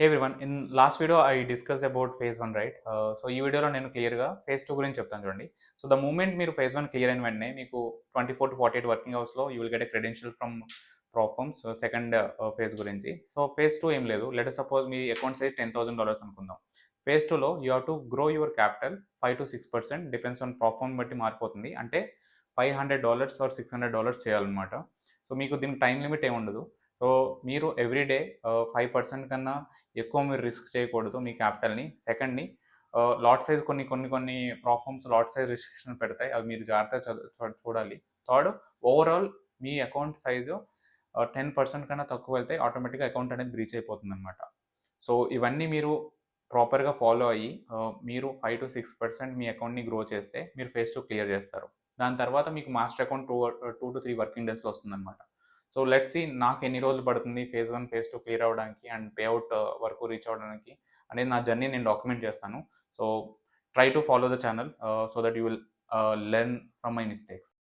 Hey everyone, in last video I discuss about phase 1 right. So ఈ వీడియోలో నేను క్లియర్గా ఫేజ్ 2 గురించి చెప్తాను చూడండి. సో ద మూమెంట్ మీరు ఫేజ్ 1 క్లియర్ అయిన వెంటనే మీకు 24 to 48 వర్కింగ్ అవర్స్లో you will get a credential from prop firms second phase గురించి. సో ఫేజ్ 2 ఏం లేదు, లెట్ సపోజ్ మీ అకౌంట్ సైజ్ $10,000 అనుకుందాం. ఫేజ్ 2లో you have to grow your capital 5 to 6%, depends on ప్రాఫామ్ బట్టి మారిపోతుంది. అంటే $500 ఆర్ $600 చేయాలన్నమాట. సో మీకు దీనికి టైం లిమిట్ ఏమి ఉండదు. సో మీరు ఎవ్రీడే 5% కన్నా ఎక్కువ మీరు రిస్క్ చేయకూడదు మీ క్యాపిటల్ని. సెకండ్ని, లాట్ సైజ్ కొన్ని ప్రాఫామ్స్ లాట్ సైజ్ రిస్ట్రిక్షన్ పెడతాయి, అవి మీరు జాగ్రత్తగా చూడాలి. థర్డ్, ఓవరాల్ మీ అకౌంట్ సైజు 10% కన్నా తక్కువ వెళ్తే ఆటోమేటిక్గా అకౌంట్ అనేది బ్రీచ్ అయిపోతుంది అనమాట. సో ఇవన్నీ మీరు ప్రాపర్గా ఫాలో అయ్యి మీరు 5 to 6% మీ అకౌంట్ని గ్రో చేస్తే మీరు ఫేజ్ 2 క్లియర్ చేస్తారు. దాని తర్వాత మీకు మాస్టర్ అకౌంట్ 2 to 3 వర్కింగ్ డేస్లో వస్తుందన్నమాట. సో లెట్స్ సీ నాకు ఎన్ని రోజులు పడుతుంది ఫేజ్ 1 ఫేజ్ 2 క్లియర్ అవ్వడానికి అండ్ పేఅవుట్ వరకు రీచ్ అవ్వడానికి అనేది నా జర్నీ నేను డాక్యుమెంట్ చేస్తాను. So try to follow the channel so that you will learn from my mistakes.